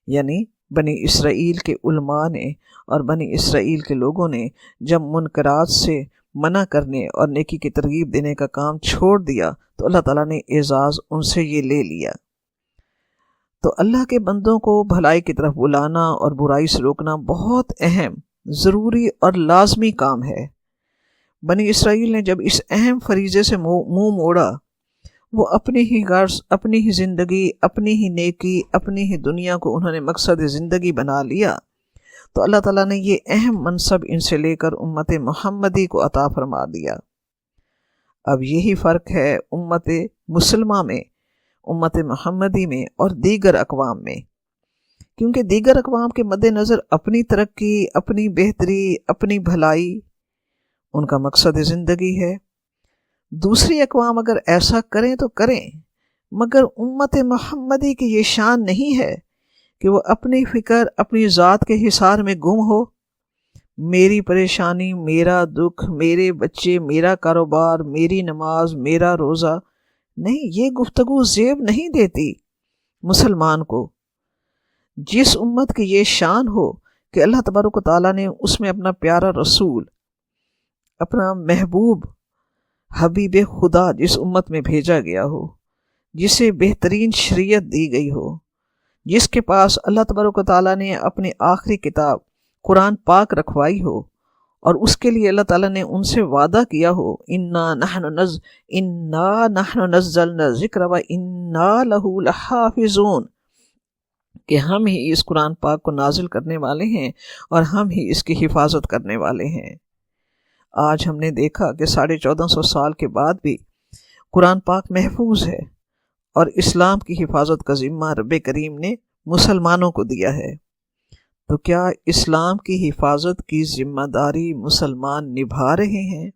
یعنی بنی اسرائیل کے علماء نے اور بنی اسرائیل کے لوگوں نے جب منکرات سے منع کرنے اور نیکی کی ترغیب دینے کا کام چھوڑ دیا تو اللہ تعالیٰ نے اعزاز ان سے یہ لے لیا۔ تو اللہ کے بندوں کو بھلائی کی طرف بلانا اور برائی سے روکنا بہت اہم، ضروری اور لازمی کام ہے۔ بنی اسرائیل نے جب اس اہم فریضے سے منہ موڑا، وہ اپنی ہی غرض، اپنی ہی زندگی، اپنی ہی نیکی، اپنی ہی دنیا کو انہوں نے مقصد زندگی بنا لیا، تو اللہ تعالیٰ نے یہ اہم منصب ان سے لے کر امت محمدی کو عطا فرما دیا۔ اب یہی فرق ہے امت مسلمہ میں، امت محمدی میں اور دیگر اقوام میں، کیونکہ دیگر اقوام کے مد نظر اپنی ترقی، اپنی بہتری، اپنی بھلائی ان کا مقصد زندگی ہے۔ دوسری اقوام اگر ایسا کریں تو کریں، مگر امت محمدی کی یہ شان نہیں ہے کہ وہ اپنی فکر، اپنی ذات کے حصار میں گم ہو۔ میری پریشانی، میرا دکھ، میرے بچے، میرا کاروبار، میری نماز، میرا روزہ، نہیں، یہ گفتگو زیب نہیں دیتی مسلمان کو۔ جس امت کی یہ شان ہو کہ اللہ تبارک و تعالیٰ نے اس میں اپنا پیارا رسول، اپنا محبوب حبیب خدا جس امت میں بھیجا گیا ہو، جسے بہترین شریعت دی گئی ہو، جس کے پاس اللہ تبارک و تعالیٰ نے اپنی آخری کتاب قرآن پاک رکھوائی ہو، اور اس کے لیے اللہ تعالیٰ نے ان سے وعدہ کیا ہو انا نحن نزلنا الذکر وانا لہ لحافظون، کہ ہم ہی اس قرآن پاک کو نازل کرنے والے ہیں اور ہم ہی اس کی حفاظت کرنے والے ہیں۔ آج ہم نے دیکھا کہ 1450 سال کے بعد بھی قرآن پاک محفوظ ہے، اور اسلام کی حفاظت کا ذمہ رب کریم نے مسلمانوں کو دیا ہے۔ تو کیا اسلام کی حفاظت کی ذمہ داری مسلمان نبھا رہے ہیں؟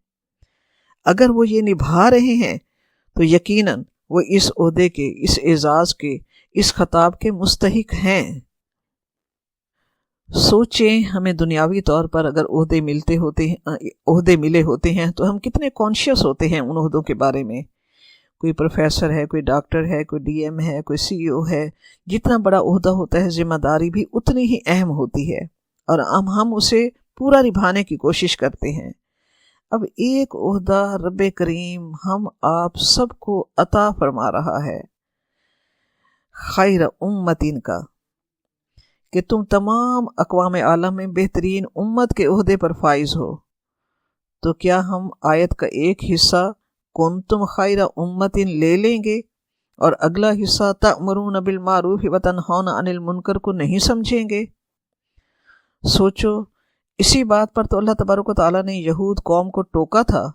اگر وہ یہ نبھا رہے ہیں تو یقیناً وہ اس عہدے کے، اس اعزاز کے، اس خطاب کے مستحق ہیں۔ سوچیں، ہمیں دنیاوی طور پر اگر عہدے ملے ہوتے ہیں تو ہم کتنے کانشیس ہوتے ہیں ان عہدوں کے بارے میں۔ کوئی پروفیسر ہے، کوئی ڈاکٹر ہے، کوئی ڈی ایم ہے، کوئی سی او ہے، جتنا بڑا عہدہ ہوتا ہے ذمہ داری بھی اتنی ہی اہم ہوتی ہے، اور ہم اسے پورا نبھانے کی کوشش کرتے ہیں۔ اب ایک عہدہ رب کریم ہم آپ سب کو عطا فرما رہا ہے، خیر امتین کا، کہ تم تمام اقوام عالم میں بہترین امت کے عہدے پر فائز ہو۔ تو کیا ہم آیت کا ایک حصہ کنتم خیر امتین لے لیں گے اور اگلا حصہ تأمرون بالمعروف وتنہون عن المنکر کو نہیں سمجھیں گے؟ سوچو، اسی بات پر تو اللہ تبارک و تعالیٰ نے یہود قوم کو ٹوکا تھا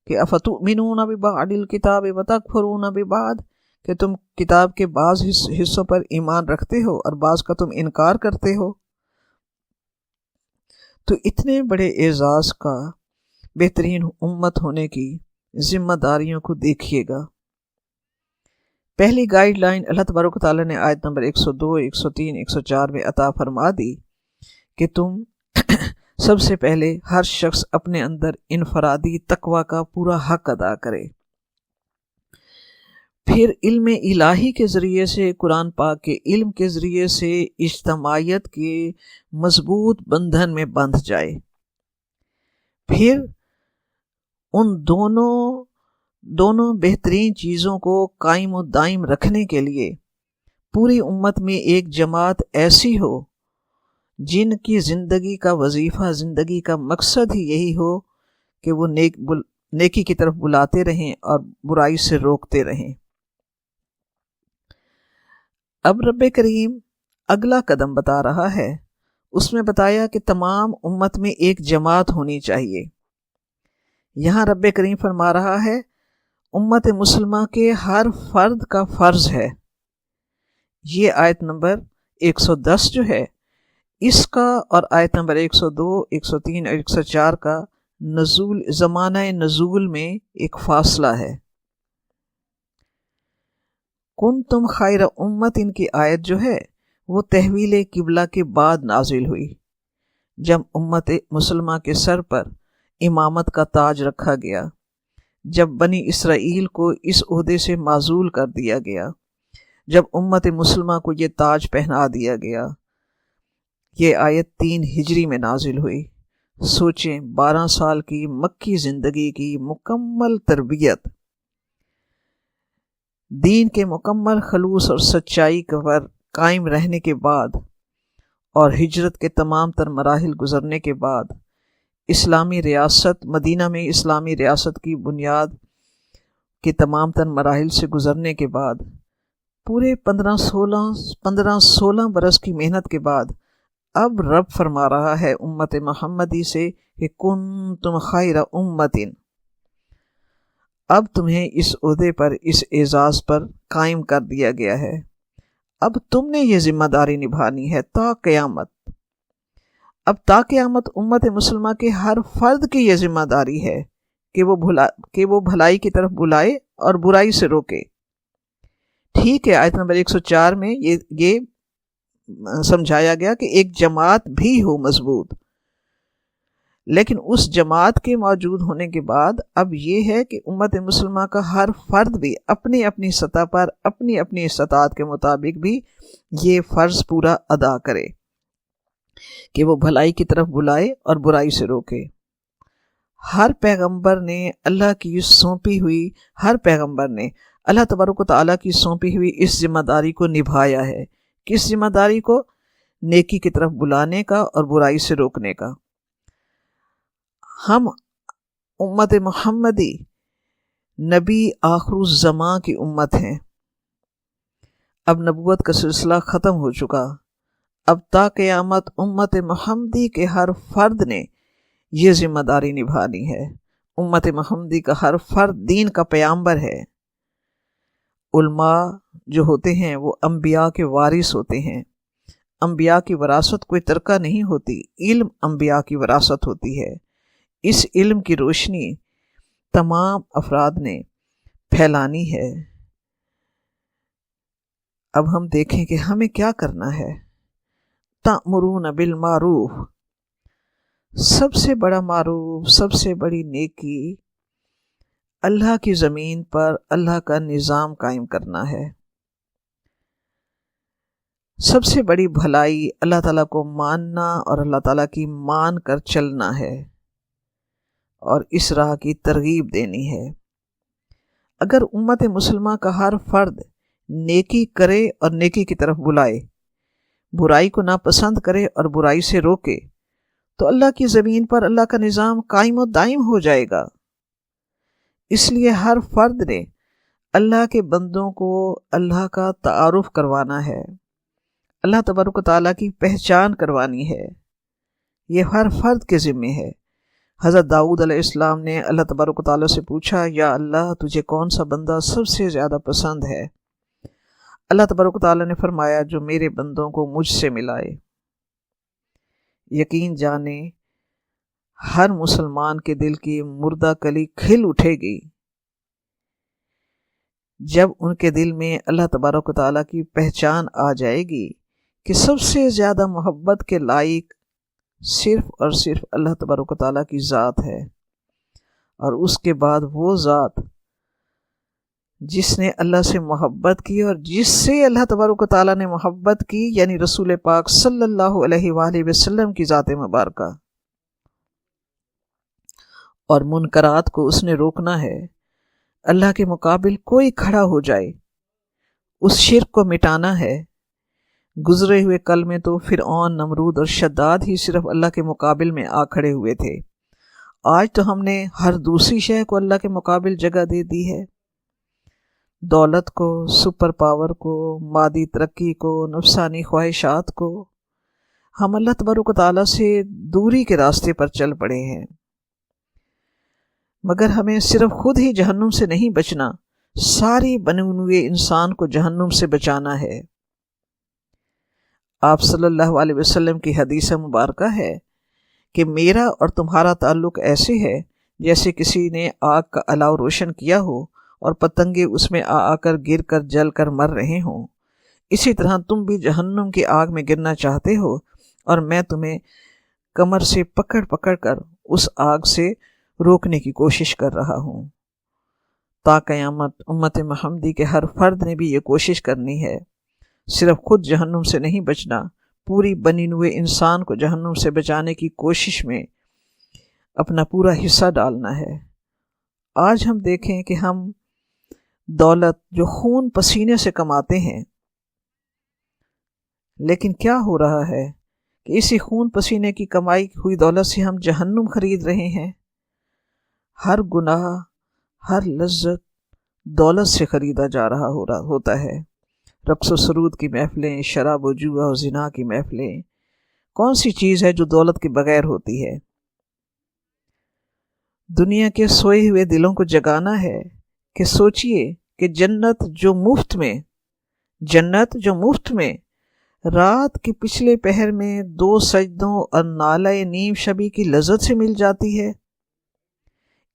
کہ افتؤمنون ببعض الکتاب وتکفرون ببعض، کہ تم کتاب کے بعض حصوں پر ایمان رکھتے ہو اور بعض کا تم انکار کرتے ہو۔ تو اتنے بڑے اعزاز کا، بہترین امت ہونے کی ذمہ داریوں کو دیکھیے گا۔ پہلی گائیڈ لائن اللہ تبارک و تعالیٰ نے آیت نمبر 102، 103، 104 میں عطا فرما دی کہ تم سب سے پہلے ہر شخص اپنے اندر انفرادی تقوی کا پورا حق ادا کرے، پھر علم الہی کے ذریعے سے، قرآن پاک کے علم کے ذریعے سے اجتماعیت کے مضبوط بندھن میں بندھ جائے، پھر ان دونوں بہترین چیزوں کو قائم و دائم رکھنے کے لیے پوری امت میں ایک جماعت ایسی ہو جن کی زندگی کا وظیفہ، زندگی کا مقصد ہی یہی ہو کہ وہ نیکی کی طرف بلاتے رہیں اور برائی سے روکتے رہیں۔ اب رب کریم اگلا قدم بتا رہا ہے، اس میں بتایا کہ تمام امت میں ایک جماعت ہونی چاہیے۔ یہاں رب کریم فرما رہا ہے امت مسلمہ کے ہر فرد کا فرض ہے۔ یہ آیت نمبر 110 جو ہے اس کا، اور آیت نمبر 102، 103 اور 104 کا نزول، زمانہ نزول میں ایک فاصلہ ہے۔ کنتم خیر امت، ان کی آیت جو ہے وہ تحویل قبلہ کے بعد نازل ہوئی، جب امت مسلمہ کے سر پر امامت کا تاج رکھا گیا، جب بنی اسرائیل کو اس عہدے سے معزول کر دیا گیا، جب امت مسلمہ کو یہ تاج پہنا دیا گیا۔ یہ آیت 3 ہجری میں نازل ہوئی۔ سوچیں، 12 سال کی مکی زندگی کی مکمل تربیت، دین کے مکمل خلوص اور سچائی پر قائم رہنے کے بعد، اور ہجرت کے تمام تر مراحل گزرنے کے بعد، اسلامی ریاست مدینہ میں اسلامی ریاست کی بنیاد کے تمام تر مراحل سے گزرنے کے بعد، پورے 15-16 برس کی محنت کے بعد اب رب فرما رہا ہے امت محمدی سے کہ کنتم خیر امتن، اب تمہیں اس عہدے پر، اس اعزاز پر قائم کر دیا گیا ہے، اب تم نے یہ ذمہ داری نبھانی ہے تا قیامت۔ اب تا قیامت امت مسلمہ کے ہر فرد کی یہ ذمہ داری ہے کہ وہ بھلائی کی طرف بلائے اور برائی سے روکے۔ ٹھیک ہے، آیت نمبر 104 میں یہ سمجھایا گیا کہ ایک جماعت بھی ہو مضبوط، لیکن اس جماعت کے موجود ہونے کے بعد اب یہ ہے کہ امت مسلمہ کا ہر فرد بھی اپنی اپنی سطح پر، اپنی اپنی استطاعت کے مطابق بھی یہ فرض پورا ادا کرے کہ وہ بھلائی کی طرف بلائے اور برائی سے روکے۔ ہر پیغمبر نے اللہ کی سونپی ہوئی، ہر پیغمبر نے اللہ تبارک و تعالیٰ کی سونپی ہوئی اس ذمہ داری کو نبھایا ہے۔ کس ذمہ داری کو؟ نیکی کی طرف بلانے کا اور برائی سے روکنے کا۔ ہم امت محمدی نبی آخر الزمان کی امت ہیں۔ اب نبوت کا سلسلہ ختم ہو چکا، اب تا قیامت امت محمدی کے ہر فرد نے یہ ذمہ داری نبھانی ہے۔ امت محمدی کا ہر فرد دین کا پیامبر ہے۔ علماء جو ہوتے ہیں وہ انبیاء کے وارث ہوتے ہیں۔ انبیاء کی وراثت کوئی ترکہ نہیں ہوتی، علم انبیاء کی وراثت ہوتی ہے۔ اس علم کی روشنی تمام افراد نے پھیلانی ہے۔ اب ہم دیکھیں کہ ہمیں کیا کرنا ہے۔ تأمرون بالمعروف، سب سے بڑا معروف، سب سے بڑی نیکی اللہ کی زمین پر اللہ کا نظام قائم کرنا ہے۔ سب سے بڑی بھلائی اللہ تعالیٰ کو ماننا اور اللہ تعالیٰ کی مان کر چلنا ہے اور اس راہ کی ترغیب دینی ہے۔ اگر امت مسلمہ کا ہر فرد نیکی کرے اور نیکی کی طرف بلائے، برائی کو ناپسند کرے اور برائی سے روکے، تو اللہ کی زمین پر اللہ کا نظام قائم و دائم ہو جائے گا۔ اس لیے ہر فرد نے اللہ کے بندوں کو اللہ کا تعارف کروانا ہے، اللہ تبارک و تعالیٰ کی پہچان کروانی ہے۔ یہ ہر فرد کے ذمہ ہے۔ حضرت داؤد علیہ السلام نے اللہ تبارک و تعالیٰ سے پوچھا، یا اللہ تجھے کون سا بندہ سب سے زیادہ پسند ہے؟ اللہ تبارک و تعالیٰ نے فرمایا، جو میرے بندوں کو مجھ سے ملائے۔ یقین جانے ہر مسلمان کے دل کی مردہ کلی کھل اٹھے گی جب ان کے دل میں اللہ تبارک و تعالیٰ کی پہچان آ جائے گی کہ سب سے زیادہ محبت کے لائق صرف اور صرف اللہ تبارک و تعالیٰ کی ذات ہے، اور اس کے بعد وہ ذات جس نے اللہ سے محبت کی اور جس سے اللہ تبارک و تعالیٰ نے محبت کی، یعنی رسول پاک صلی اللہ علیہ وآلہ وسلم کی ذات مبارکہ، اور منکرات کو اس نے روکنا ہے۔ اللہ کے مقابل کوئی کھڑا ہو جائے، اس شرک کو مٹانا ہے۔ گزرے ہوئے کل میں تو فرعون، نمرود اور شداد ہی صرف اللہ کے مقابل میں آ کھڑے ہوئے تھے۔ آج تو ہم نے ہر دوسری شے کو اللہ کے مقابل جگہ دے دی ہے۔ دولت کو، سپر پاور کو، مادی ترقی کو، نفسانی خواہشات کو۔ ہم اللہ تبارک و تعالیٰ سے دوری کے راستے پر چل پڑے ہیں۔ مگر ہمیں صرف خود ہی جہنم سے نہیں بچنا، ساری بنے ہوئے انسان کو جہنم سے بچانا ہے۔ آپ صلی اللہ علیہ وسلم کی حدیث مبارکہ ہے کہ میرا اور تمہارا تعلق ایسے ہے جیسے کسی نے آگ کا الاؤ روشن کیا ہو اور پتنگے اس میں آ کر گر کر جل کر مر رہے ہوں۔ اسی طرح تم بھی جہنم کی آگ میں گرنا چاہتے ہو، اور میں تمہیں کمر سے پکڑ پکڑ کر اس آگ سے روکنے کی کوشش کر رہا ہوں۔ تا قیامت امت محمدی کے ہر فرد نے بھی یہ کوشش کرنی ہے۔ صرف خود جہنم سے نہیں بچنا، پوری بنی ہوئے انسان کو جہنم سے بچانے کی کوشش میں اپنا پورا حصہ ڈالنا ہے۔ آج ہم دیکھیں کہ ہم دولت جو خون پسینے سے کماتے ہیں، لیکن کیا ہو رہا ہے کہ اسی خون پسینے کی کمائی ہوئی دولت سے ہم جہنم خرید رہے ہیں۔ ہر گناہ، ہر لذت دولت سے خریدا جا رہا ہوتا ہے۔ رقص و سرود کی محفلیں، شراب و جوا و زنا کی محفلیں، کون سی چیز ہے جو دولت کے بغیر ہوتی ہے؟ دنیا کے سوئے ہوئے دلوں کو جگانا ہے کہ سوچئے کہ جنت جو مفت میں رات کے پچھلے پہر میں 2 سجدوں اور نالہ نیم شبی کی لذت سے مل جاتی ہے۔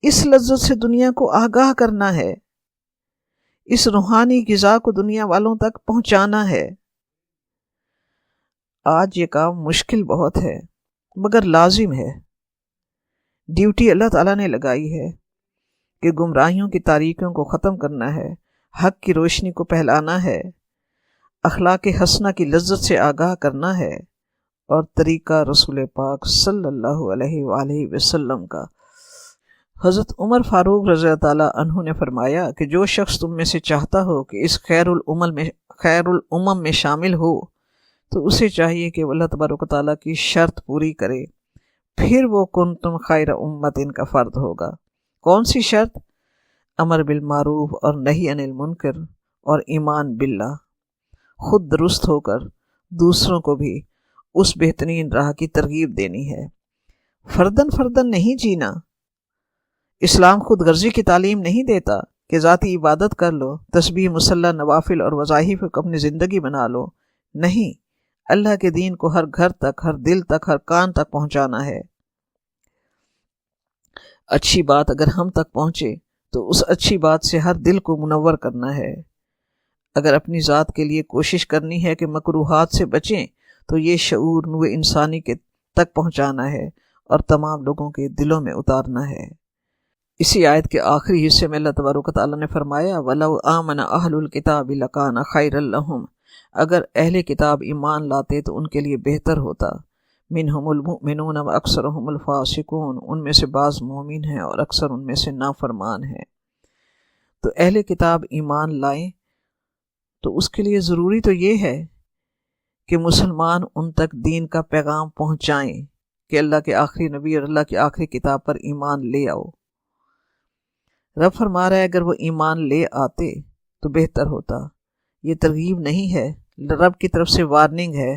اس لذت سے دنیا کو آگاہ کرنا ہے، اس روحانی غذا کو دنیا والوں تک پہنچانا ہے۔ آج یہ کام مشکل بہت ہے مگر لازم ہے۔ ڈیوٹی اللہ تعالیٰ نے لگائی ہے کہ گمراہیوں کی تاریکیوں کو ختم کرنا ہے، حق کی روشنی کو پھیلانا ہے، اخلاق حسنہ کی لذت سے آگاہ کرنا ہے، اور طریقہ رسول پاک صلی اللہ علیہ وآلہ وسلم کا۔ حضرت عمر فاروق رضی اللہ تعالیٰ عنہ نے فرمایا کہ جو شخص تم میں سے چاہتا ہو کہ اس خیر الامم میں شامل ہو تو اسے چاہیے کہ وہ اللہ تبارک و تعالیٰ کی شرط پوری کرے، پھر وہ کنتم خیر امت ان کا فرد ہوگا۔ کون سی شرط؟ امر بالمعروف اور نہی عن المنکر اور ایمان باللہ، خود درست ہو کر دوسروں کو بھی اس بہترین راہ کی ترغیب دینی ہے۔ فردن نہیں جینا۔ اسلام خود غرضی کی تعلیم نہیں دیتا کہ ذاتی عبادت کر لو، تسبیح، مصلی، نوافل اور وظائف کو اپنی زندگی بنا لو۔ نہیں، اللہ کے دین کو ہر گھر تک، ہر دل تک، ہر کان تک پہنچانا ہے۔ اچھی بات اگر ہم تک پہنچے تو اس اچھی بات سے ہر دل کو منور کرنا ہے۔ اگر اپنی ذات کے لیے کوشش کرنی ہے کہ مکروہات سے بچیں تو یہ شعور نوع انسانی کے تک پہنچانا ہے اور تمام لوگوں کے دلوں میں اتارنا ہے۔ اسی آیت کے آخری حصے میں اللہ تبارک و تعالیٰ نے فرمایا وَلَوْ آمَنَ أَهْلُ الْكِتَابِ لَكَانَ خَيْرًا لَهُمْ، اگر اہل کتاب ایمان لاتے تو ان کے لیے بہتر ہوتا۔ مِنْهُمُ الْمُؤْمِنُونَ وَأَكْثَرُهُمُ الْفَاسِقُونَ، ان میں سے بعض مومن ہیں اور اکثر ان میں سے نافرمان ہیں۔ تو اہل کتاب ایمان لائیں تو اس کے لیے ضروری تو یہ ہے کہ مسلمان ان تک دین کا پیغام پہنچائیں کہ اللہ کے آخری نبی اور اللہ کی آخری کتاب پر ایمان لے آؤ۔ رب فرما رہا ہے اگر وہ ایمان لے آتے تو بہتر ہوتا۔ یہ ترغیب نہیں ہے، رب کی طرف سے وارننگ ہے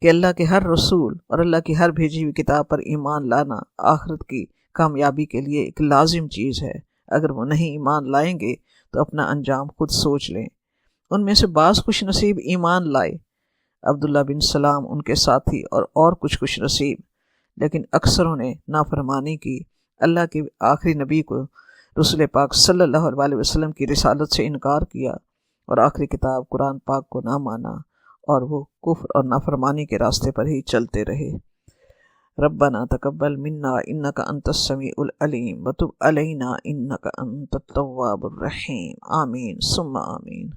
کہ اللہ کے ہر رسول اور اللہ کی ہر بھیجی ہوئی کتاب پر ایمان لانا آخرت کی کامیابی کے لیے ایک لازم چیز ہے۔ اگر وہ نہیں ایمان لائیں گے تو اپنا انجام خود سوچ لیں۔ ان میں سے بعض خوش نصیب ایمان لائے، عبداللہ بن سلام ان کے ساتھی اور کچھ خوش نصیب، لیکن اکثروں نے نافرمانی کی، اللہ کے آخری نبی کو رسول پاک صلی اللہ علیہ وسلم کی رسالت سے انکار کیا اور آخری کتاب قرآن پاک کو نہ مانا، اور وہ کفر اور نافرمانی کے راستے پر ہی چلتے رہے۔ ربنا تقبل منا انک انت السمیع العلیم وتب علینا انک انت التواب الرحیم، آمین ثم آمین۔